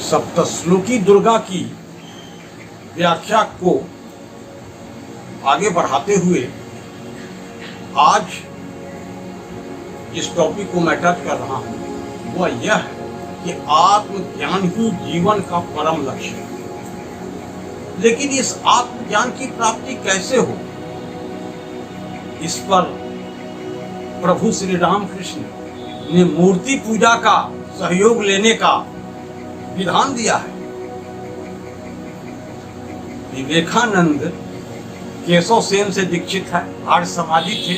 सप्तश्लोकी दुर्गा की व्याख्या को आगे बढ़ाते हुए आज जिस टॉपिक को मैं टच कर रहा हूं वह यह है कि आत्मज्ञान ही जीवन का परम लक्ष्य है। लेकिन इस आत्मज्ञान की प्राप्ति कैसे हो, इस पर प्रभु श्री रामकृष्ण ने मूर्ति पूजा का सहयोग लेने का विधान दिया है। विवेकानंद केशव सेन से दीक्षित है, आर्य समाजी थे,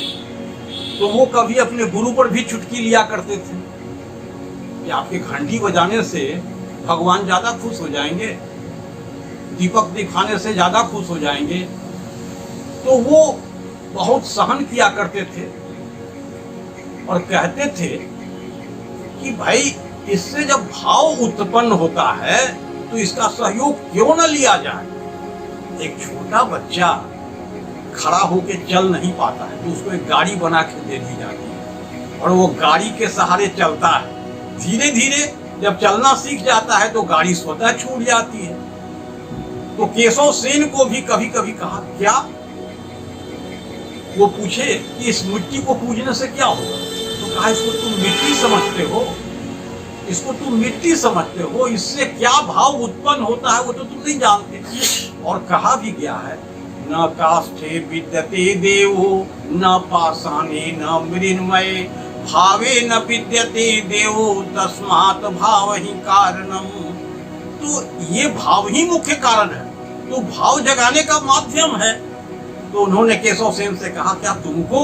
तो वो कभी अपने गुरु पर भी चुटकी लिया करते थे कि आपके घंटी बजाने से भगवान ज्यादा खुश हो जाएंगे, दीपक दिखाने से ज्यादा खुश हो जाएंगे। तो वो बहुत सहन किया करते थे और कहते थे कि भाई इससे जब भाव उत्पन्न होता है तो इसका सहयोग क्यों न लिया जाए। एक छोटा बच्चा खड़ा होके चल नहीं पाता है तो उसको एक गाड़ी बना के दे दी जाती है और वो गाड़ी के सहारे चलता है। धीरे धीरे जब चलना सीख जाता है तो गाड़ी स्वतः छूट जाती है। तो केशव सेन को भी कभी कभी कहा क्या, वो पूछे कि इस मिट्टी को पूजने से क्या होगा, तो कहा इसको तुम मिट्टी समझते हो, इसको तुम मिट्टी समझते हो, इससे क्या भाव उत्पन्न होता है वो तो तुम नहीं जानते। और कहा भी गया है न काष्ठे विद्यते देवो न पाषाणे न मृण्मये भावे न विद्यते देवो तस्मात् भाव ही कारणम। तो ये भाव ही मुख्य कारण है, तो भाव जगाने का माध्यम है। तो उन्होंने केशव सेन से कहा क्या तुमको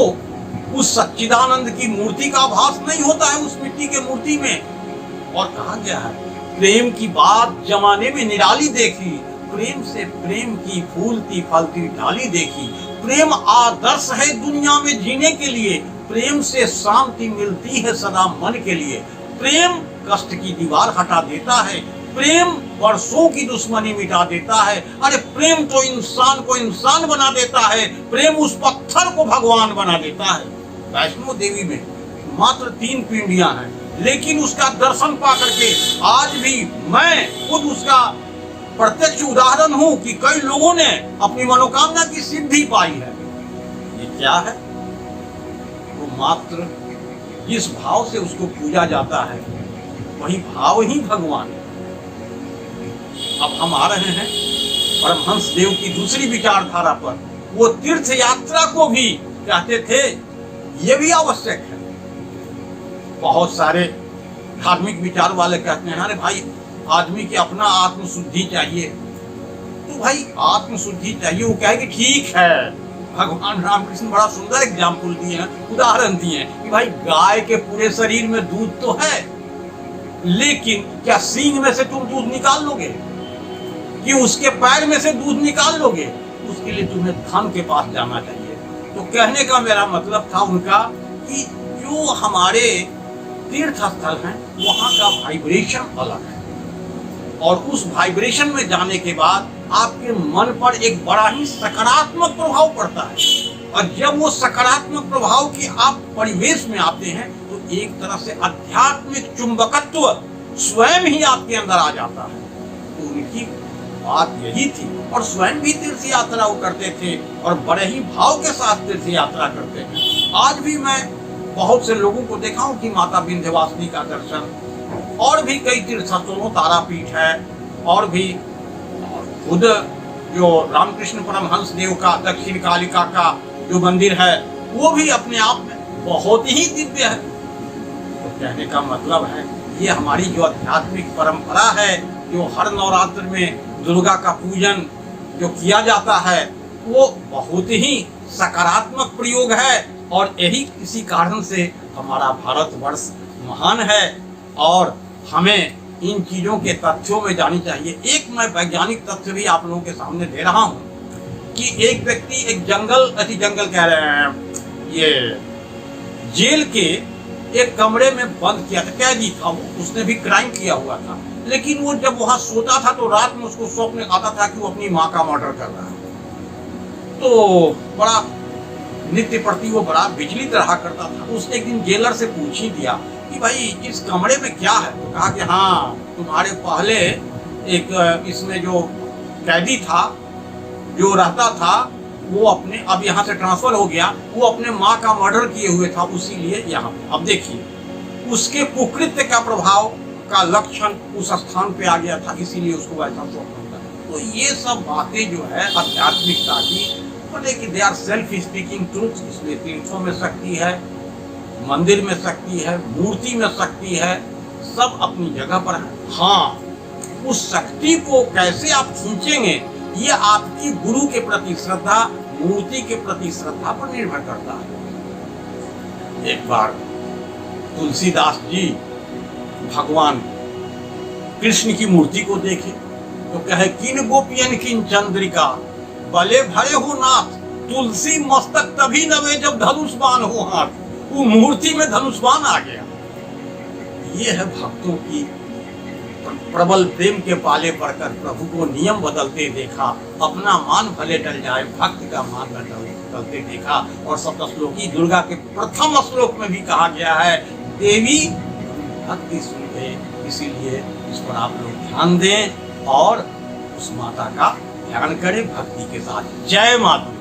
उस सच्चिदानंद की मूर्ति का आभास नहीं होता है उस मिट्टी के मूर्ति में। और कहा गया है प्रेम की बात जमाने में निराली देखी, प्रेम से प्रेम की फूलती फलती डाली देखी। प्रेम आदर्श है दुनिया में जीने के लिए, प्रेम से शांति मिलती है सदा मन के लिए। प्रेम कष्ट की दीवार हटा देता है, प्रेम वर्षों की दुश्मनी मिटा देता है। अरे प्रेम तो इंसान को इंसान बना देता है, प्रेम उस पत्थर को भगवान बना देता है। वैष्णो देवी में मात्र 3 पिंडियां हैं, लेकिन उसका दर्शन पा करके आज भी मैं खुद उसका प्रत्यक्ष उदाहरण हूं कि कई लोगों ने अपनी मनोकामना की सिद्धि पाई है। ये क्या है, वो मात्र जिस भाव से उसको पूजा जाता है वही भाव ही भगवान है। अब हम आ रहे हैं परमहंस देव की दूसरी विचारधारा पर। वो तीर्थ यात्रा को भी कहते थे ये भी आवश्यक है। बहुत सारे धार्मिक विचार वाले कहते हैं अरे भाई आदमी की अपना आत्मशुद्धि चाहिए, तो भाई आत्मशुद्धि चाहिए। वो कहे कि ठीक है, भगवान रामकृष्ण बड़ा सुंदर एग्जाम्पल दिए हैं, उदाहरण दिए हैं कि भाई गाय के पूरे शरीर में दूध तो है, लेकिन क्या सींग में से तुम दूध निकाल लोगे कि उसके पैर में से दूध निकाल लोगे? उसके लिए तुम्हें धन के पास जाना चाहिए। तो कहने का मेरा मतलब था उनका कि जो हमारे तीर्थ स्थल हैं वहां का वाइब्रेशन अलग है और उस वाइब्रेशन में जाने के बाद आपके मन पर एक बड़ा ही सकारात्मक प्रभाव पड़ता है। और जब वो सकारात्मक प्रभाव के आप परिवेश में आते हैं तो एक तरह से आध्यात्मिक चुंबकत्व स्वयं ही आपके अंदर आ जाता है। तो उनकी बात यही थी और स्वयं भी तीर्थ यात्रा वो करते थे और बड़े ही भाव के साथ तीर्थ यात्रा करते हैं। आज भी मैं बहुत से लोगों को देखा हूं कि माता विंध्यवासिनी का दर्शन और भी कई तीर्थ स्थलों, तारापीठ है और भी खुद जो रामकृष्ण परमहंस देव का दक्षिण कालिका का जो मंदिर है वो भी अपने आप में बहुत ही दिव्य है। तो कहने का मतलब है ये हमारी जो आध्यात्मिक परंपरा है, जो हर नवरात्र में दुर्गा का पूजन जो किया जाता है वो बहुत ही सकारात्मक प्रयोग है और यही किसी कारण से हमारा भारतवर्ष महान है और हमें इन चीजों के तथ्यों में जानी चाहिए। एक मैं वैज्ञानिक तथ्य भी आप लोगों के सामने दे रहा हूं कि एक व्यक्ति एक जंगल कह रहे हैं, ये जेल के एक कमरे में बंद किया था, कैदी था वो, उसने भी क्राइम किया हुआ था, लेकिन वो जब वहां सोता था तो रात में उसको स्वप्न आता था कि वो अपनी माँ का मर्डर कर रहा है। तो बड़ा नित्य प्रति वो बड़ा विचलित रहा करता था। उसने एक दिन जेलर से पूछ ही दिया कि भाई इस कमरे में क्या है? तो कहा कि हाँ, तुम्हारे पहले एक इसमें जो कैदी था, जो रहता था, वो अपने अब यहाँ से ट्रांसफर हो गया, वो अपने माँ का मर्डर किए हुए था, उसी लिए यहाँ पे। अब देखिए, उसके कुकृत्य का प्रभाव का लक्षण उस स्थान पे आ गया था, इसीलिए उसको वैसा स्वप्न होता है। तो ये सब बातें जो है आध्यात्मिकता की, बोले कि they are self speaking truth. इसलिए तीर्थों में शक्ति है, मंदिर में शक्ति है, मूर्ति में शक्ति है, सब अपनी जगह पर है। हाँ, उस शक्ति को कैसे आप खींचेंगे, ये आपकी गुरु के प्रति श्रद्धा, मूर्ति के प्रति श्रद्धा पर निर्भर करता है। एक बार तुलसीदास जी भगवान कृष्ण की मूर्ति को देखे तो कहे, किन गोपियन किन चंद्रिका, बले भरे हो नाथ, तुलसी मस्तक तभी नवे जब धनुष्बाण हो हाथ। वो मूर्ति में धनुष्बाण आ गया। ये है भक्तों की प्रबल प्रेम के पाले पड़कर प्रभु को नियम बदलते देखा। अपना मान भले टल जाए, भक्त का मान बदलते देखा। और सप्तश्लोकी दुर्गा के प्रथम श्लोक में भी कहा गया है, देवी भक्ति सुने। इसीलिए इस पर आप लोग ध्यान दें और उस माता का ध्यान करें भक्ति के साथ। जय माता।